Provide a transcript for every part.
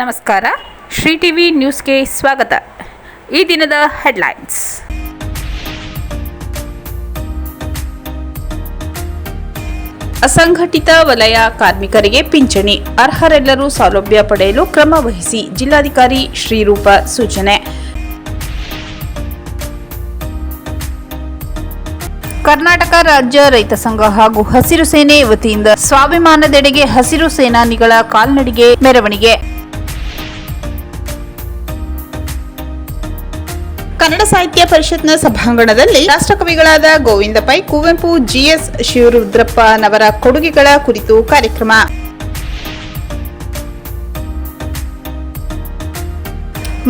ನಮಸ್ಕಾರ. ಶ್ರೀ ಟಿವಿ ನ್ಯೂಸ್ಗೆ ಸ್ವಾಗತ. ಈ ದಿನದ ಹೆಡ್ಲೈನ್ಸ್. ಅಸಂಘಟಿತ ವಲಯ ಕಾರ್ಮಿಕರಿಗೆ ಪಿಂಚಣಿ, ಅರ್ಹರೆಲ್ಲರೂ ಸೌಲಭ್ಯ ಪಡೆಯಲು ಕ್ರಮ ವಹಿಸಿ ಜಿಲ್ಲಾಧಿಕಾರಿ ಶ್ರೀರೂಪ ಸೂಚನೆ. ಕರ್ನಾಟಕ ರಾಜ್ಯ ರೈತ ಸಂಘ ಹಾಗೂ ಹಸಿರು ಸೇನೆ ವತಿಯಿಂದ ಸ್ವಾಭಿಮಾನದೆಡೆಗೆ ಹಸಿರು ಸೇನಾನಿಗಳ ಕಾಲ್ನಡಿಗೆ ಮೆರವಣಿಗೆ. ಕನ್ನಡ ಸಾಹಿತ್ಯ ಪರಿಷತ್ನ ಸಭಾಂಗಣದಲ್ಲಿ ರಾಷ್ಟ್ರಕವಿಗಳಾದ ಗೋವಿಂದ ಪೈ, ಕುವೆಂಪು, ಜಿಎಸ್ ಶಿವರುದ್ರಪ್ಪನವರ ಕೊಡುಗೆಗಳ ಕುರಿತು ಕಾರ್ಯಕ್ರಮ.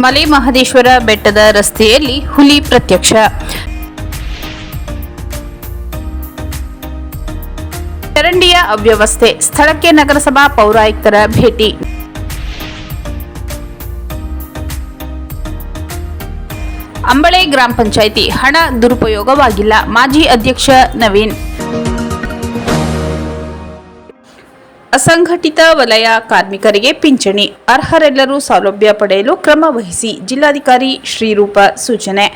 ಮಲೆ ಮಹದೇಶ್ವರ ಬೆಟ್ಟದ ರಸ್ತೆಯಲ್ಲಿ ಹುಲಿ ಪ್ರತ್ಯಕ್ಷ. ಚರಂಡಿಯ ಅವ್ಯವಸ್ಥೆ, ಸ್ಥಳಕ್ಕೆ ನಗರಸಭಾ ಪೌರಾಯುಕ್ತರ ಭೇಟಿ. ಅಂಬಳೆ ಗ್ರಾಮ ಪಂಚಾಯಿತಿ ಹಣ ದುರುಪಯೋಗವಾಗಿಲ್ಲ, ಮಾಜಿ ಅಧ್ಯಕ್ಷ ನವೀನ್. ಅಸಂಘಟಿತ ವಲಯ ಕಾರ್ಮಿಕರಿಗೆ ಪಿಂಚಣಿ, ಅರ್ಹರೆಲ್ಲರೂ ಸೌಲಭ್ಯ ಪಡೆಯಲು ಕ್ರಮ ವಹಿಸಿ ಜಿಲ್ಲಾಧಿಕಾರಿ ಶ್ರೀರೂಪ ಸೂಚನೆ.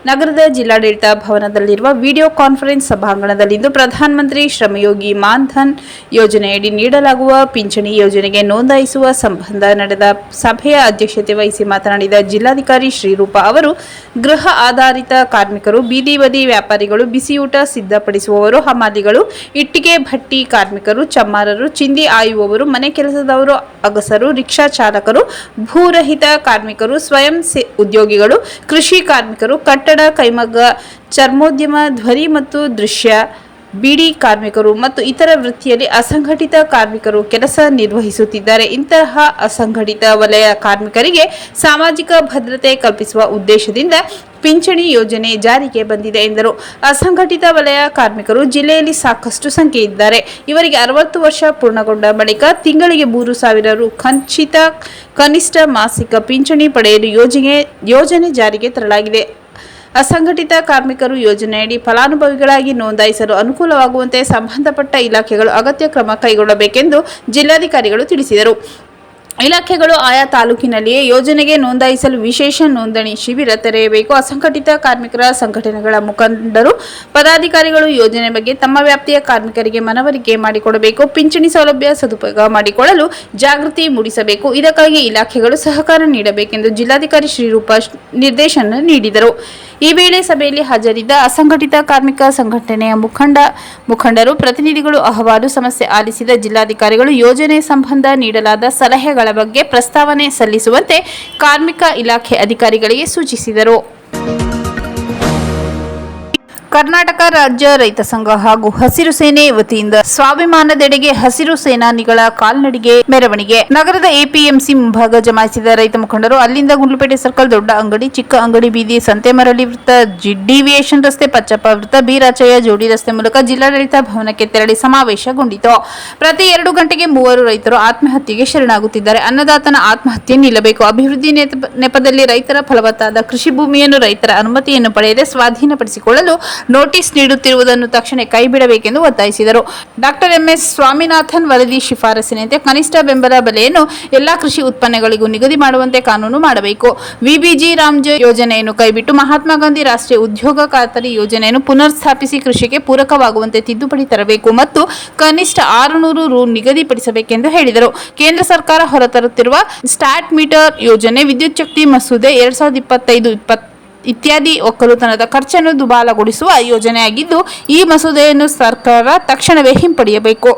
ನಗರದ ಜಿಲ್ಲಾಡಳಿತ ಭವನದಲ್ಲಿರುವ ವಿಡಿಯೋ ಕಾನ್ಫರೆನ್ಸ್ ಸಭಾಂಗಣದಲ್ಲಿಂದು ಪ್ರಧಾನಮಂತ್ರಿ ಶ್ರಮಯೋಗಿ ಮಾನ್ಧನ್ ಯೋಜನೆಯಡಿ ನೀಡಲಾಗುವ ಪಿಂಚಣಿ ಯೋಜನೆಗೆ ನೋಂದಾಯಿಸುವ ಸಂಬಂಧ ನಡೆದ ಸಭೆಯ ಅಧ್ಯಕ್ಷತೆ ವಹಿಸಿ ಮಾತನಾಡಿದ ಜಿಲ್ಲಾಧಿಕಾರಿ ಶ್ರೀರೂಪ ಅವರು, ಗೃಹ ಆಧಾರಿತ ಕಾರ್ಮಿಕರು, ಬೀದಿ ಬದಿ ವ್ಯಾಪಾರಿಗಳು, ಬಿಸಿಯೂಟ ಸಿದ್ಧಪಡಿಸುವವರು, ಹಮಾಲಿಗಳು, ಇಟ್ಟಿಗೆ ಭಟ್ಟಿ ಕಾರ್ಮಿಕರು, ಚಮ್ಮಾರರು, ಚಿಂದಿ ಆಯುವವರು, ಮನೆ ಕೆಲಸದವರು, ಅಗಸರು, ರಿಕ್ಷಾ ಚಾಲಕರು, ಭೂರಹಿತ ಕಾರ್ಮಿಕರು, ಸ್ವಯಂ ಉದ್ಯೋಗಿಗಳು, ಕೃಷಿ ಕಾರ್ಮಿಕರು, ಕಟ್ಟಡ ಕೈಮಗ್ಗ, ಚರ್ಮೋದ್ಯಮ, ಧ್ವನಿ ಮತ್ತು ದೃಶ್ಯ, ಬಿಡಿ ಕಾರ್ಮಿಕರು ಮತ್ತು ಇತರ ವೃತ್ತಿಯಲ್ಲಿ ಅಸಂಘಟಿತ ಕಾರ್ಮಿಕರು ಕೆಲಸ ನಿರ್ವಹಿಸುತ್ತಿದ್ದಾರೆ. ಇಂತಹ ಅಸಂಘಟಿತ ವಲಯ ಕಾರ್ಮಿಕರಿಗೆ ಸಾಮಾಜಿಕ ಭದ್ರತೆ ಕಲ್ಪಿಸುವ ಉದ್ದೇಶದಿಂದ ಪಿಂಚಣಿ ಯೋಜನೆ ಜಾರಿಗೆ ಬಂದಿದೆ ಎಂದರು. ಅಸಂಘಟಿತ ವಲಯ ಕಾರ್ಮಿಕರು ಜಿಲ್ಲೆಯಲ್ಲಿ ಸಾಕಷ್ಟು ಸಂಖ್ಯೆ ಇದ್ದಾರೆ. ಇವರಿಗೆ 60 ವರ್ಷ ಪೂರ್ಣಗೊಂಡ ಬಳಿಕ ತಿಂಗಳಿಗೆ 3,000 ರು ಕನಿಷ್ಠ ಮಾಸಿಕ ಪಿಂಚಣಿ ಪಡೆಯಲು ಯೋಜನೆ ಜಾರಿಗೆ ತರಲಾಗಿದೆ. ಅಸಂಘಟಿತ ಕಾರ್ಮಿಕರು ಯೋಜನೆಯಡಿ ಫಲಾನುಭವಿಗಳಾಗಿ ನೋಂದಾಯಿಸಲು ಅನುಕೂಲವಾಗುವಂತೆ ಸಂಬಂಧಪಟ್ಟ ಇಲಾಖೆಗಳು ಅಗತ್ಯ ಕ್ರಮ ಕೈಗೊಳ್ಳಬೇಕೆಂದು ಜಿಲ್ಲಾಧಿಕಾರಿಗಳು ತಿಳಿಸಿದರು. ಇಲಾಖೆಗಳು ಆಯಾ ತಾಲೂಕಿನಲ್ಲಿಯೇ ಯೋಜನೆಗೆ ನೋಂದಾಯಿಸಲು ವಿಶೇಷ ನೋಂದಣಿ ಶಿಬಿರ ತೆರೆಯಬೇಕು. ಅಸಂಘಟಿತ ಕಾರ್ಮಿಕರ ಸಂಘಟನೆಗಳ ಮುಖಂಡರು, ಪದಾಧಿಕಾರಿಗಳು ಯೋಜನೆ ಬಗ್ಗೆ ತಮ್ಮ ವ್ಯಾಪ್ತಿಯ ಕಾರ್ಮಿಕರಿಗೆ ಮನವರಿಕೆ ಮಾಡಿಕೊಡಬೇಕು. ಪಿಂಚಣಿ ಸೌಲಭ್ಯ ಸದುಪಯೋಗ ಮಾಡಿಕೊಳ್ಳಲು ಜಾಗೃತಿ ಮೂಡಿಸಬೇಕು. ಇದಕ್ಕಾಗಿ ಇಲಾಖೆಗಳು ಸಹಕಾರ ನೀಡಬೇಕೆಂದು ಜಿಲ್ಲಾಧಿಕಾರಿ ಶ್ರೀರೂಪ ನಿರ್ದೇಶನ ನೀಡಿದರು. ಈ ವೇಳೆ ಸಭೆಯಲ್ಲಿ ಹಾಜರಿದ್ದ ಅಸಂಘಟಿತ ಕಾರ್ಮಿಕ ಸಂಘಟನೆಯ ಮುಖಂಡರು, ಪ್ರತಿನಿಧಿಗಳು ಅಹವಾಲು, ಸಮಸ್ಯೆ ಆಲಿಸಿದ ಜಿಲ್ಲಾಧಿಕಾರಿಗಳು ಯೋಜನೆ ಸಂಬಂಧ ನೀಡಲಾದ ಸಲಹೆಗಳ ಬಗ್ಗೆ ಪ್ರಸ್ತಾವನೆ ಸಲ್ಲಿಸುವಂತೆ ಕಾರ್ಮಿಕ ಇಲಾಖೆ ಅಧಿಕಾರಿಗಳಿಗೆ ಸೂಚಿಸಿದರು. ಕರ್ನಾಟಕ ರಾಜ್ಯ ರೈತ ಸಂಘ ಹಾಗೂ ಹಸಿರು ಸೇನೆ ವತಿಯಿಂದ ಸ್ವಾಭಿಮಾನದೆಡೆಗೆ ಹಸಿರು ಸೇನಾನಿಗಳ ಕಾಲ್ನಡಿಗೆ ಮೆರವಣಿಗೆ. ನಗರದ ಎಪಿಎಂಸಿ ಮುಂಭಾಗ ಜಮಾಯಿಸಿದ ರೈತ ಮುಖಂಡರು ಅಲ್ಲಿಂದ ಗುಂಡ್ಲುಪೇಟೆ ಸರ್ಕಲ್, ದೊಡ್ಡ ಅಂಗಡಿ, ಚಿಕ್ಕ ಅಂಗಡಿ ಬೀದಿ, ಸಂತೆಮರಳಿ ವೃತ್ತ, ಡಿವಿಯೇಷನ್ ರಸ್ತೆ, ಪಚ್ಚಪ್ಪ ವೃತ್ತ, ಬೀರಾಚಯ್ಯ ಜೋಡಿ ರಸ್ತೆ ಮೂಲಕ ಜಿಲ್ಲಾಡಳಿತ ಭವನಕ್ಕೆ ತೆರಳಿ ಸಮಾವೇಶಗೊಂಡಿತು. ಪ್ರತಿ 2 ಗಂಟೆಗೆ 3 ರೈತರು ಆತ್ಮಹತ್ಯೆಗೆ ಶರಣಾಗುತ್ತಿದ್ದಾರೆ. ಅನ್ನದಾತನ ಆತ್ಮಹತ್ಯೆ ನಿಲ್ಲಬೇಕು. ಅಭಿವೃದ್ಧಿ ನೆಪದಲ್ಲಿ ರೈತರ ಫಲವತ್ತಾದ ಕೃಷಿ ಭೂಮಿಯನ್ನು ರೈತರ ಅನುಮತಿಯನ್ನು ಪಡೆಯದೆ ಸ್ವಾಧೀನಪಡಿಸಿಕೊಳ್ಳಲು ನೋಟಿಸ್ ನೀಡುತ್ತಿರುವುದನ್ನು ತಕ್ಷಣ ಕೈಬಿಡಬೇಕೆಂದು ಒತ್ತಾಯಿಸಿದರು. ಡಾಕ್ಟರ್ ಎಂಎಸ್ ಸ್ವಾಮಿನಾಥನ್ ವರದಿ ಶಿಫಾರಸಿನಂತೆ ಕನಿಷ್ಠ ಬೆಂಬಲ ಬೆಲೆಯನ್ನು ಎಲ್ಲಾ ಕೃಷಿ ಉತ್ಪನ್ನಗಳಿಗೂ ನಿಗದಿ ಮಾಡುವಂತೆ ಕಾನೂನು ಮಾಡಬೇಕು. ವಿಬಿಜಿ ರಾಮ್ಜಿ ಯೋಜನೆಯನ್ನು ಕೈಬಿಟ್ಟು ಮಹಾತ್ಮ ಗಾಂಧಿ ರಾಷ್ಟ್ರೀಯ ಉದ್ಯೋಗ ಖಾತರಿ ಯೋಜನೆಯನ್ನು ಪುನರ್ ಸ್ಥಾಪಿಸಿ ಕೃಷಿಗೆ ಪೂರಕವಾಗುವಂತೆ ತಿದ್ದುಪಡಿ ತರಬೇಕು ಮತ್ತು ಕನಿಷ್ಠ 600 ರು ನಿಗದಿಪಡಿಸಬೇಕೆಂದು ಹೇಳಿದರು. ಕೇಂದ್ರ ಸರ್ಕಾರ ಹೊರತರುತ್ತಿರುವ ಸ್ಟಾರ್ಟ್ ಮೀಟರ್ ಯೋಜನೆ, ವಿದ್ಯುತ್ ಶಕ್ತಿ ಮಸೂದೆ 2025 ಇತ್ಯಾದಿ ಒಕ್ಕಲುತನದ ಖರ್ಚನ್ನು ದುಬಾಲಗೊಳಿಸುವ ಯೋಜನೆಯಾಗಿದ್ದು, ಈ ಮಸೂದೆಯನ್ನು ಸರ್ಕಾರ ತಕ್ಷಣವೇ ಹಿಂಪಡೆಯಬೇಕು.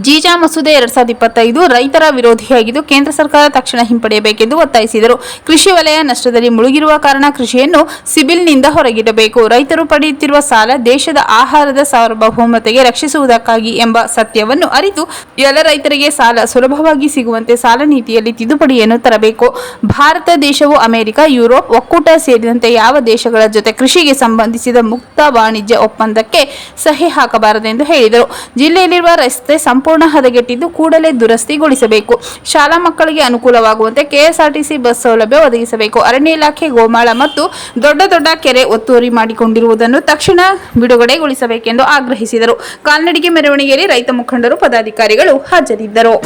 ಜೀಜಾ ಮಸೂದೆ 2025 ರೈತರ ವಿರೋಧಿಯಾಗಿದ್ದು, ಕೇಂದ್ರ ಸರ್ಕಾರ ತಕ್ಷಣ ಹಿಂಪಡೆಯಬೇಕೆಂದು ಒತ್ತಾಯಿಸಿದರು. ಕೃಷಿ ವಲಯ ನಷ್ಟದಲ್ಲಿ ಮುಳುಗಿರುವ ಕಾರಣ ಕೃಷಿಯನ್ನು ಸಿಬಿಲ್ನಿಂದ ಹೊರಗಿಡಬೇಕು. ರೈತರು ಪಡೆಯುತ್ತಿರುವ ಸಾಲ ದೇಶದ ಆಹಾರದ ಸಾರ್ವಭೌಮತೆಗೆ ರಕ್ಷಿಸುವುದಕ್ಕಾಗಿ ಎಂಬ ಸತ್ಯವನ್ನು ಅರಿತು ಎಲ್ಲ ರೈತರಿಗೆ ಸಾಲ ಸುಲಭವಾಗಿ ಸಿಗುವಂತೆ ಸಾಲ ನೀತಿಯಲ್ಲಿ ತಿದ್ದುಪಡಿಯನ್ನು ತರಬೇಕು. ಭಾರತ ದೇಶವು ಅಮೆರಿಕ, ಯುರೋಪ್ ಒಕ್ಕೂಟ ಸೇರಿದಂತೆ ಯಾವ ದೇಶಗಳ ಜೊತೆ ಕೃಷಿಗೆ ಸಂಬಂಧಿಸಿದ ಮುಕ್ತ ವಾಣಿಜ್ಯ ಒಪ್ಪಂದಕ್ಕೆ ಸಹಿ ಹಾಕಬಾರದೆಂದು ಹೇಳಿದರು. ಜಿಲ್ಲೆಯಲ್ಲಿರುವ ರಸ್ತೆ ಸಂಪೂರ್ಣ ಹದಗೆಟ್ಟಿದ್ದು ಕೂಡಲೇ ದುರಸ್ತಿಗೊಳಿಸಬೇಕು. ಶಾಲಾ ಮಕ್ಕಳಿಗೆ ಅನುಕೂಲವಾಗುವಂತೆ ಕೆಎಸ್ಆರ್ಟಿಸಿ ಬಸ್ ಸೌಲಭ್ಯ ಒದಗಿಸಬೇಕು. ಅರಣ್ಯ ಇಲಾಖೆ ಗೋಮಾಳ ಮತ್ತು ದೊಡ್ಡ ಕೆರೆ ಒತ್ತುವರಿ ಮಾಡಿಕೊಂಡಿರುವುದನ್ನು ತಕ್ಷಣ ಬಿಡುಗಡೆಗೊಳಿಸಬೇಕೆಂದು ಆಗ್ರಹಿಸಿದರು. ಕಾಲ್ನಡಿಗೆ ಮೆರವಣಿಗೆಯಲ್ಲಿ ರೈತ ಮುಖಂಡರು, ಪದಾಧಿಕಾರಿಗಳು ಹಾಜರಿದ್ದರು.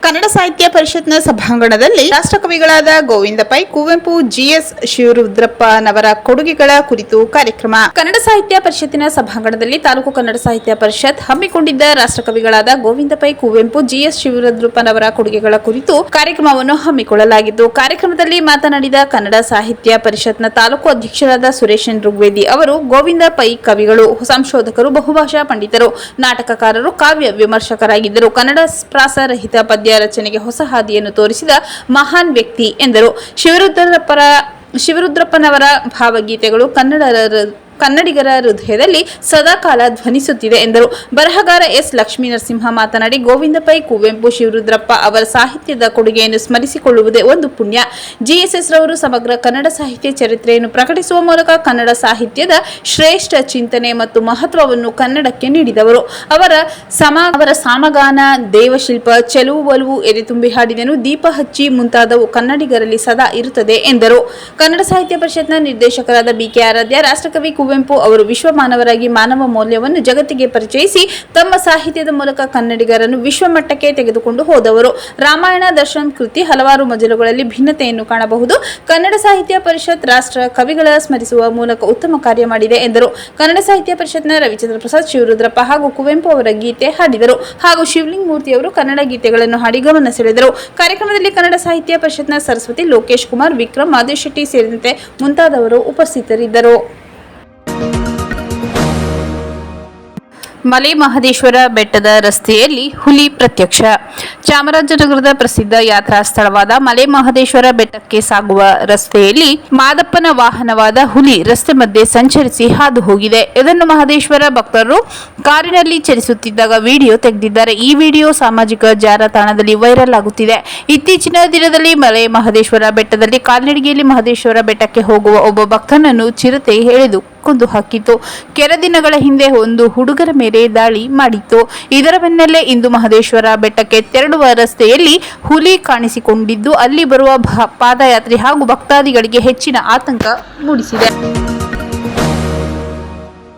ಕನ್ನಡ ಸಾಹಿತ್ಯ ಪರಿಷತ್ನ ಸಭಾಂಗಣದಲ್ಲಿ ರಾಷ್ಟ್ರಕವಿಗಳಾದ ಗೋವಿಂದ ಪೈ, ಕುವೆಂಪು, ಜಿಎಸ್ ಶಿವರುದ್ರಪ್ಪನವರ ಕೊಡುಗೆಗಳ ಕುರಿತು ಕಾರ್ಯಕ್ರಮ. ಕನ್ನಡ ಸಾಹಿತ್ಯ ಪರಿಷತ್ತಿನ ಸಭಾಂಗಣದಲ್ಲಿ ತಾಲೂಕು ಕನ್ನಡ ಸಾಹಿತ್ಯ ಪರಿಷತ್ ಹಮ್ಮಿಕೊಂಡಿದ್ದ ರಾಷ್ಟ್ರಕವಿಗಳಾದ ಗೋವಿಂದ ಪೈ, ಕುವೆಂಪು, ಜಿಎಸ್ ಶಿವರುದ್ರಪ್ಪನವರ ಕೊಡುಗೆಗಳ ಕುರಿತು ಕಾರ್ಯಕ್ರಮವನ್ನು ಹಮ್ಮಿಕೊಳ್ಳಲಾಗಿತ್ತು. ಕಾರ್ಯಕ್ರಮದಲ್ಲಿ ಮಾತನಾಡಿದ ಕನ್ನಡ ಸಾಹಿತ್ಯ ಪರಿಷತ್ನ ತಾಲೂಕು ಅಧ್ಯಕ್ಷರಾದ ಸುರೇಶನ್ ಋಗ್ವೇದಿ ಅವರು, ಗೋವಿಂದ ಪೈ ಕವಿಗಳು, ಸಂಶೋಧಕರು, ಬಹುಭಾಷಾ ಪಂಡಿತರು, ನಾಟಕಕಾರರು, ಕಾವ್ಯ ವಿಮರ್ಶಕರಾಗಿದ್ದರು. ಕನ್ನಡ ಪ್ರಾಸರಹಿತ ಪದ್ಯ ರಚನೆಗೆ ಹೊಸ ಹಾದಿಯನ್ನು ತೋರಿಸಿದ ಮಹಾನ್ ವ್ಯಕ್ತಿ ಎಂದರು. ಶಿವರುದ್ರಪ್ಪನವರ ಭಾವಗೀತೆಗಳು ಕನ್ನಡಿಗರ ಹೃದಯದಲ್ಲಿ ಸದಾಕಾಲ ಧ್ವನಿಸುತ್ತಿದೆ ಎಂದರು. ಬರಹಗಾರ ಎಸ್ ಲಕ್ಷ್ಮೀ ನರಸಿಂಹ ಮಾತನಾಡಿ, ಗೋವಿಂದ ಪೈ, ಕುವೆಂಪು, ಶಿವರುದ್ರಪ್ಪ ಅವರ ಸಾಹಿತ್ಯದ ಕೊಡುಗೆಯನ್ನು ಸ್ಮರಿಸಿಕೊಳ್ಳುವುದೇ ಒಂದು ಪುಣ್ಯ. ಜಿಎಸ್ಎಸ್ ರವರು ಸಮಗ್ರ ಕನ್ನಡ ಸಾಹಿತ್ಯ ಚರಿತ್ರೆಯನ್ನು ಪ್ರಕಟಿಸುವ ಮೂಲಕ ಕನ್ನಡ ಸಾಹಿತ್ಯದ ಶ್ರೇಷ್ಠ ಚಿಂತನೆ ಮತ್ತು ಮಹತ್ವವನ್ನು ಕನ್ನಡಕ್ಕೆ ನೀಡಿದವರು. ಅವರ ಸಾಮಗಾನ, ದೇವಶಿಲ್ಪ, ಚೆಲುವು ಒಲವು, ಎದೆ ತುಂಬಿ ಹಾಡಿದೆನು, ದೀಪ ಹಚ್ಚಿ ಮುಂತಾದವು ಕನ್ನಡಿಗರಲ್ಲಿ ಸದಾ ಇರುತ್ತದೆ ಎಂದರು. ಕನ್ನಡ ಸಾಹಿತ್ಯ ಪರಿಷತ್ನ ನಿರ್ದೇಶಕರಾದ ಬಿಕೆ ಆರಾಧ್ಯ, ರಾಷ್ಟ್ರಕವಿ ಕುವೆಂಪು ಅವರು ವಿಶ್ವಮಾನವರಾಗಿ ಮಾನವ ಮೌಲ್ಯವನ್ನು ಜಗತ್ತಿಗೆ ಪರಿಚಯಿಸಿ ತಮ್ಮ ಸಾಹಿತ್ಯದ ಮೂಲಕ ಕನ್ನಡಿಗರನ್ನು ವಿಶ್ವಮಟ್ಟಕ್ಕೆ ತೆಗೆದುಕೊಂಡು ಹೋದವರು. ರಾಮಾಯಣ ದರ್ಶನ್ ಕೃತಿ ಹಲವಾರು ಮಜಲುಗಳಲ್ಲಿ ಭಿನ್ನತೆಯನ್ನು ಕಾಣಬಹುದು. ಕನ್ನಡ ಸಾಹಿತ್ಯ ಪರಿಷತ್ ರಾಷ್ಟ್ರ ಕವಿಗಳ ಸ್ಮರಿಸುವ ಮೂಲಕ ಉತ್ತಮ ಕಾರ್ಯ ಮಾಡಿದೆ ಎಂದರು. ಕನ್ನಡ ಸಾಹಿತ್ಯ ಪರಿಷತ್ನ ರವಿಚಂದ್ರ ಪ್ರಸಾದ್, ಶಿವರುದ್ರಪ್ಪ ಹಾಗೂ ಕುವೆಂಪು ಅವರ ಗೀತೆ ಹಾಡಿದರು ಹಾಗೂ ಶಿವಲಿಂಗ ಮೂರ್ತಿಯವರು ಕನ್ನಡ ಗೀತೆಗಳನ್ನು ಹಾಡಿ ಗಮನ ಸೆಳೆದರು. ಕಾರ್ಯಕ್ರಮದಲ್ಲಿ ಕನ್ನಡ ಸಾಹಿತ್ಯ ಪರಿಷತ್ನ ಸರಸ್ವತಿ, ಲೋಕೇಶ್ ಕುಮಾರ್, ವಿಕ್ರಮ್, ಮಾದೇಶ್ ಶೆಟ್ಟಿ ಸೇರಿದಂತೆ ಮುಂತಾದವರು ಉಪಸ್ಥಿತರಿದ್ದರು. ಮಲೆ ಮಹದೇಶ್ವರ ಬೆಟ್ಟದ ರಸ್ತೆಯಲ್ಲಿ ಹುಲಿ ಪ್ರತ್ಯಕ್ಷ. ಚಾಮರಾಜನಗರದ ಪ್ರಸಿದ್ಧ ಯಾತ್ರಾ ಸ್ಥಳವಾದ ಮಲೆ ಮಹದೇಶ್ವರ ಬೆಟ್ಟಕ್ಕೆ ಸಾಗುವ ರಸ್ತೆಯಲ್ಲಿ ಮಾದಪ್ಪನ ವಾಹನವಾದ ಹುಲಿ ರಸ್ತೆ ಮಧ್ಯೆ ಸಂಚರಿಸಿ ಹಾದು ಹೋಗಿದೆ. ಇದನ್ನು ಮಹದೇಶ್ವರ ಭಕ್ತರು ಕಾರಿನಲ್ಲಿ ಚಲಿಸುತ್ತಿದ್ದಾಗ ವಿಡಿಯೋ ತೆಗೆದಿದ್ದಾರೆ. ಈ ವಿಡಿಯೋ ಸಾಮಾಜಿಕ ಜಾಲತಾಣದಲ್ಲಿ ವೈರಲ್ ಆಗುತ್ತಿದೆ. ಇತ್ತೀಚಿನ ದಿನದಲ್ಲಿ ಮಲೆ ಮಹದೇಶ್ವರ ಬೆಟ್ಟದಲ್ಲಿ ಕಾಲ್ನಡಿಗೆಯಲ್ಲಿ ಮಹದೇಶ್ವರ ಬೆಟ್ಟಕ್ಕೆ ಹೋಗುವ ಒಬ್ಬ ಭಕ್ತನನ್ನು ಚಿರತೆ ಎಳೆದು ಕೊಂದು ಹಾಕಿತು. ಕೆಲ ದಿನಗಳ ಹಿಂದೆ ಒಂದು ಹುಡುಗರ ಮೇಲೆ ದಾಳಿ ಮಾಡಿತ್ತು. ಇದರ ಬೆನ್ನಲ್ಲೇ ಇಂದು ಮಹದೇಶ್ವರ ಬೆಟ್ಟಕ್ಕೆ ತೆರಳುವ ರಸ್ತೆಯಲ್ಲಿ ಹುಲಿ ಕಾಣಿಸಿಕೊಂಡಿದ್ದು ಅಲ್ಲಿ ಬರುವ ಪಾದಯಾತ್ರಿ ಹಾಗೂ ಭಕ್ತಾದಿಗಳಿಗೆ ಹೆಚ್ಚಿನ ಆತಂಕ ಮೂಡಿಸಿದೆ.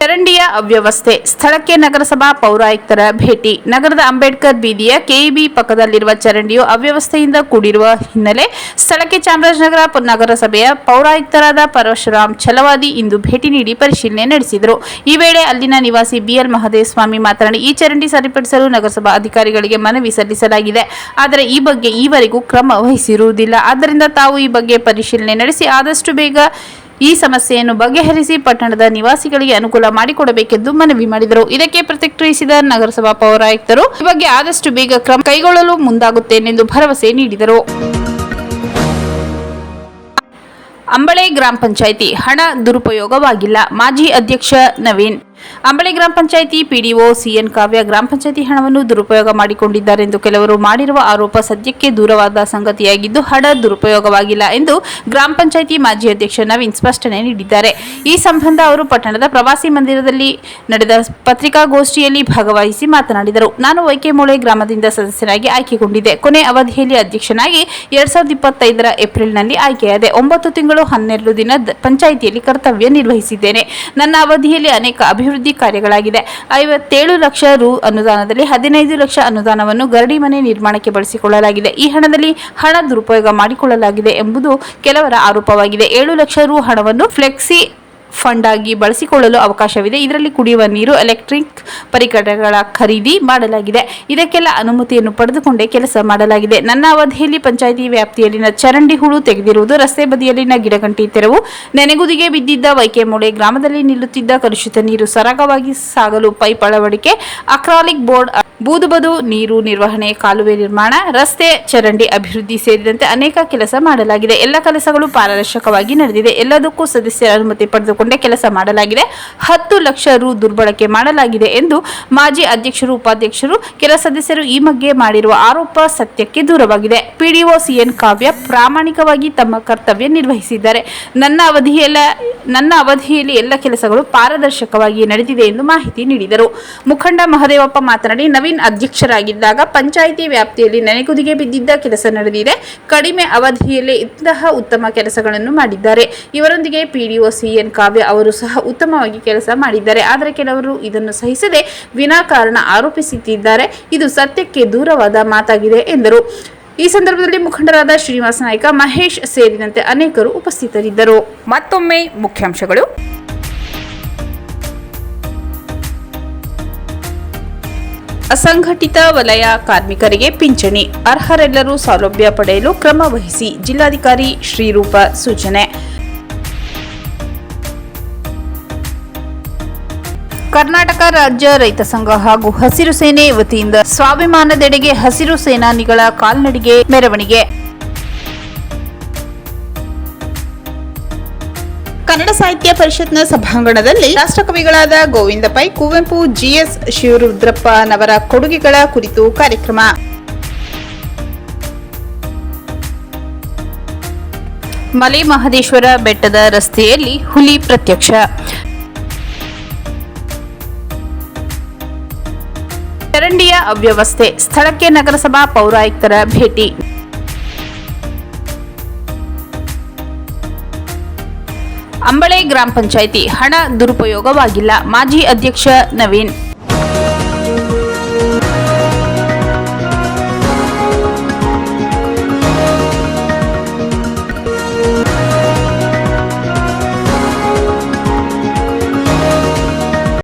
ಚರಂಡಿಯ ಅವ್ಯವಸ್ಥೆ, ಸ್ಥಳಕ್ಕೆ ನಗರಸಭಾ ಪೌರಾಯುಕ್ತರ ಭೇಟಿ. ನಗರದ ಅಂಬೇಡ್ಕರ್ ಬೀದಿಯ ಕೆಇಬಿ ಪಕ್ಕದಲ್ಲಿರುವ ಚರಂಡಿಯು ಅವ್ಯವಸ್ಥೆಯಿಂದ ಕೂಡಿರುವ ಹಿನ್ನೆಲೆ ಸ್ಥಳಕ್ಕೆ ಚಾಮರಾಜನಗರ ನಗರಸಭೆಯ ಪೌರಾಯುಕ್ತರಾದ ಪರಶುರಾಮ್ ಛಲವಾದಿ ಇಂದು ಭೇಟಿ ನೀಡಿ ಪರಿಶೀಲನೆ ನಡೆಸಿದರು. ಈ ವೇಳೆ ಅಲ್ಲಿನ ನಿವಾಸಿ ಬಿಎಲ್ ಮಹದೇವಸ್ವಾಮಿ ಮಾತನಾಡಿ, ಈ ಚರಂಡಿ ಸರಿಪಡಿಸಲು ನಗರಸಭಾ ಅಧಿಕಾರಿಗಳಿಗೆ ಮನವಿ ಸಲ್ಲಿಸಲಾಗಿದೆ. ಆದರೆ ಈ ಬಗ್ಗೆ ಈವರೆಗೂ ಕ್ರಮ ವಹಿಸಿರುವುದಿಲ್ಲ. ಆದ್ದರಿಂದ ತಾವು ಈ ಬಗ್ಗೆ ಪರಿಶೀಲನೆ ನಡೆಸಿ ಆದಷ್ಟು ಬೇಗ ಈ ಸಮಸ್ಯೆಯನ್ನು ಬಗೆಹರಿಸಿ ಪಟ್ಟಣದ ನಿವಾಸಿಗಳಿಗೆ ಅನುಕೂಲ ಮಾಡಿಕೊಡಬೇಕೆಂದು ಮನವಿ ಮಾಡಿದರು. ಇದಕ್ಕೆ ಪ್ರತಿಕ್ರಿಯಿಸಿದ ನಗರಸಭಾ ಪೌರಾಯುಕ್ತರು ಈ ಬಗ್ಗೆ ಆದಷ್ಟು ಬೇಗ ಕ್ರಮ ಕೈಗೊಳ್ಳಲು ಮುಂದಾಗುತ್ತೇನೆಂದು ಭರವಸೆ ನೀಡಿದರು. ಅಂಬಳೆ ಗ್ರಾಮ ಪಂಚಾಯಿತಿ ಹಣ ದುರುಪಯೋಗವಾಗಿಲ್ಲ, ಮಾಜಿ ಅಧ್ಯಕ್ಷ ನವೀನ್. ಅಂಬಳೆ ಗ್ರಾಮ ಪಂಚಾಯಿತಿ ಪಿಡಿಒ ಸಿಎನ್ ಕಾವ್ಯ ಗ್ರಾಮ ಪಂಚಾಯಿತಿ ಹಣವನ್ನು ದುರುಪಯೋಗ ಮಾಡಿಕೊಂಡಿದ್ದಾರೆಂದು ಕೆಲವರು ಮಾಡಿರುವ ಆರೋಪ ಸದ್ಯಕ್ಕೆ ದೂರವಾದ ಸಂಗತಿಯಾಗಿದ್ದು, ಹಣ ದುರುಪಯೋಗವಾಗಿಲ್ಲ ಎಂದು ಗ್ರಾಮ ಪಂಚಾಯಿತಿ ಮಾಜಿ ಅಧ್ಯಕ್ಷ ನವೀನ್ ಸ್ಪಷ್ಟನೆ ನೀಡಿದ್ದಾರೆ. ಈ ಸಂಬಂಧ ಅವರು ಪಟ್ಟಣದ ಪ್ರವಾಸಿ ಮಂದಿರದಲ್ಲಿ ನಡೆದ ಪತ್ರಿಕಾಗೋಷ್ಠಿಯಲ್ಲಿ ಭಾಗವಹಿಸಿ ಮಾತನಾಡಿದರು. ನಾನು ವೈಕೆಮೂಳೆ ಗ್ರಾಮದಿಂದ ಸದಸ್ಯನಾಗಿ ಆಯ್ಕೆಗೊಂಡಿದ್ದೆ. ಕೊನೆ ಅವಧಿಯಲ್ಲಿ ಅಧ್ಯಕ್ಷನಾಗಿ 2025 ಏಪ್ರಿಲ್ನಲ್ಲಿ ಆಯ್ಕೆಯಾದೆ. 9 ತಿಂಗಳು 12 ದಿನ ಪಂಚಾಯಿತಿಯಲ್ಲಿ ಕರ್ತವ್ಯ ನಿರ್ವಹಿಸಿದ್ದೇನೆ. ನನ್ನ ಅವಧಿಯಲ್ಲಿ ಅನೇಕ ಅಭಿವೃದ್ಧಿ ಕಾರ್ಯಗಳಾಗಿದೆ. 57 ಲಕ್ಷ ರು ಅನುದಾನದಲ್ಲಿ 15 ಲಕ್ಷ ಅನುದಾನವನ್ನು ಗರಡಿ ಮನೆ ನಿರ್ಮಾಣಕ್ಕೆ ಬಳಸಿಕೊಳ್ಳಲಾಗಿದೆ. ಈ ಹಣದಲ್ಲಿ ಹಣ ದುರುಪಯೋಗ ಮಾಡಿಕೊಳ್ಳಲಾಗಿದೆ ಎಂಬುದು ಕೆಲವರ ಆರೋಪವಾಗಿದೆ. 7 ಲಕ್ಷ ರು ಹಣವನ್ನು ಫ್ಲೆಕ್ಸಿ ಫಂಡ್ ಆಗಿ ಬಳಸಿಕೊಳ್ಳಲು ಅವಕಾಶವಿದೆ. ಇದರಲ್ಲಿ ಕುಡಿಯುವ ನೀರು, ಎಲೆಕ್ಟ್ರಿಕ್ ಪರಿಕರಗಳ ಖರೀದಿ ಮಾಡಲಾಗಿದೆ. ಇದಕ್ಕೆಲ್ಲ ಅನುಮತಿಯನ್ನು ಪಡೆದುಕೊಂಡೇ ಕೆಲಸ ಮಾಡಲಾಗಿದೆ. ನನ್ನ ಅವಧಿಯಲ್ಲಿ ಪಂಚಾಯಿತಿ ವ್ಯಾಪ್ತಿಯಲ್ಲಿನ ಚರಂಡಿ ಹೂಳು ತೆಗೆದಿರುವುದು, ರಸ್ತೆ ಬದಿಯಲ್ಲಿನ ಗಿಡಗಂಟಿ ತೆರವು, ನೆನೆಗುದಿಗೆ ಬಿದ್ದಿದ್ದ ವೈಕೆಮೂಳೆ ಗ್ರಾಮದಲ್ಲಿ ನಿಲ್ಲುತ್ತಿದ್ದ ಕಲುಷಿತ ನೀರು ಸರಾಗವಾಗಿ ಸಾಗಲು ಪೈಪ್ ಅಳವಡಿಕೆ, ಅಕ್ರಾಲಿಕ್ ಬೋರ್ಡ್, ಬೂದುಬದು ನೀರು ನಿರ್ವಹಣೆ, ಕಾಲುವೆ ನಿರ್ಮಾಣ, ರಸ್ತೆ ಚರಂಡಿ ಅಭಿವೃದ್ಧಿ ಸೇರಿದಂತೆ ಅನೇಕ ಕೆಲಸ ಮಾಡಲಾಗಿದೆ. ಎಲ್ಲ ಕೆಲಸಗಳು ಪಾರದರ್ಶಕವಾಗಿ ನಡೆದಿದೆ. ಎಲ್ಲದಕ್ಕೂ ಸದಸ್ಯರ ಅನುಮತಿ ಪಡೆದುಕೊಂಡೇ ಕೆಲಸ ಮಾಡಲಾಗಿದೆ. 10 ಲಕ್ಷ ರು ದುರ್ಬಳಕೆ ಮಾಡಲಾಗಿದೆ ಎಂದು ಮಾಜಿ ಅಧ್ಯಕ್ಷರು, ಉಪಾಧ್ಯಕ್ಷರು, ಕೆಲ ಸದಸ್ಯರು ಈ ಬಗ್ಗೆ ಮಾಡಿರುವ ಆರೋಪ ಸತ್ಯಕ್ಕೆ ದೂರವಾಗಿದೆ. ಪಿಡಿಒ ಸಿಎನ್ ಕಾವ್ಯ ಪ್ರಾಮಾಣಿಕವಾಗಿ ತಮ್ಮ ಕರ್ತವ್ಯ ನಿರ್ವಹಿಸಿದ್ದಾರೆ. ನನ್ನ ಅವಧಿಯಲ್ಲಿ ಎಲ್ಲ ಕೆಲಸಗಳು ಪಾರದರ್ಶಕವಾಗಿ ನಡೆದಿದೆ ಎಂದು ಮಾಹಿತಿ ನೀಡಿದರು. ಮುಖಂಡ ಮಹದೇವಪ್ಪ ಮಾತನಾಡಿ, ನವೀನ್ ಅಧ್ಯಕ್ಷರಾಗಿದ್ದಾಗ ಪಂಚಾಯಿತಿ ವ್ಯಾಪ್ತಿಯಲ್ಲಿ ನೆನೆಗುದಿಗೆ ಬಿದ್ದಿದ್ದ ಕೆಲಸ ನಡೆದಿದೆ. ಕಡಿಮೆ ಅವಧಿಯಲ್ಲೇ ಇಂತಹ ಉತ್ತಮ ಕೆಲಸಗಳನ್ನು ಮಾಡಿದ್ದಾರೆ. ಇವರೊಂದಿಗೆ ಪಿಡಿಒ ಸಿಎನ್ ಕಾವ್ಯ ಅವರು ಸಹ ಉತ್ತಮವಾಗಿ ಕೆಲಸ ಮಾಡಿದ್ದಾರೆ. ಆದರೆ ಕೆಲವರು ಇದನ್ನು ಸಹಿಸದೆ ವಿನಾಕಾರಣ ಆರೋಪಿಸುತ್ತಿದ್ದಾರೆ. ಇದು ಸತ್ಯಕ್ಕೆ ದೂರವಾದ ಮಾತಾಗಿದೆ ಎಂದರು. ಈ ಸಂದರ್ಭದಲ್ಲಿ ಮುಖಂಡರಾದ ಶ್ರೀನಿವಾಸ ನಾಯ್ಕ, ಮಹೇಶ್ ಸೇರಿದಂತೆ ಅನೇಕರು ಉಪಸ್ಥಿತರಿದ್ದರು. ಮತ್ತೊಮ್ಮೆ ಮುಖ್ಯಾಂಶಗಳು. ಅಸಂಘಟಿತ ವಲಯ ಕಾರ್ಮಿಕರಿಗೆ ಪಿಂಚಣಿ, ಅರ್ಹರೆಲ್ಲರೂ ಸೌಲಭ್ಯ ಪಡೆಯಲು ಕ್ರಮ ವಹಿಸಿ ಜಿಲ್ಲಾಧಿಕಾರಿ ಶ್ರೀರೂಪ ಸೂಚನೆ. ಕರ್ನಾಟಕ ರಾಜ್ಯ ರೈತ ಸಂಘ ಹಾಗೂ ಹಸಿರು ಸೇನೆ ವತಿಯಿಂದ ಸ್ವಾಭಿಮಾನದೆಡೆಗೆ ಹಸಿರು ಸೇನಾನಿಗಳ ಕಾಲ್ನಡಿಗೆ ಮೆರವಣಿಗೆ. ಕನ್ನಡ ಸಾಹಿತ್ಯ ಪರಿಷತ್ನ ಸಭಾಂಗಣದಲ್ಲಿ ರಾಷ್ಟ್ರಕವಿಗಳಾದ ಗೋವಿಂದ ಪೈ, ಕುವೆಂಪು, ಜಿಎಸ್ ಶಿವರುದ್ರಪ್ಪನವರ ಕೊಡುಗೆಗಳ ಕುರಿತು ಕಾರ್ಯಕ್ರಮ. ಮಲೆ ಮಹದೇಶ್ವರ ಬೆಟ್ಟದ ರಸ್ತೆಯಲ್ಲಿ ಹುಲಿ ಪ್ರತ್ಯಕ್ಷ. ಚರಂಡಿಯ ಅವ್ಯವಸ್ಥೆ, ಸ್ಥಳಕ್ಕೆ ನಗರಸಭಾ ಪೌರಾಯುಕ್ತರ ಭೇಟಿ. ಅಂಬಳೆ ಗ್ರಾಮ ಪಂಚಾಯಿತಿ ಹಣ ದುರುಪಯೋಗವಾಗಿಲ್ಲ, ಮಾಜಿ ಅಧ್ಯಕ್ಷ ನವೀನ್.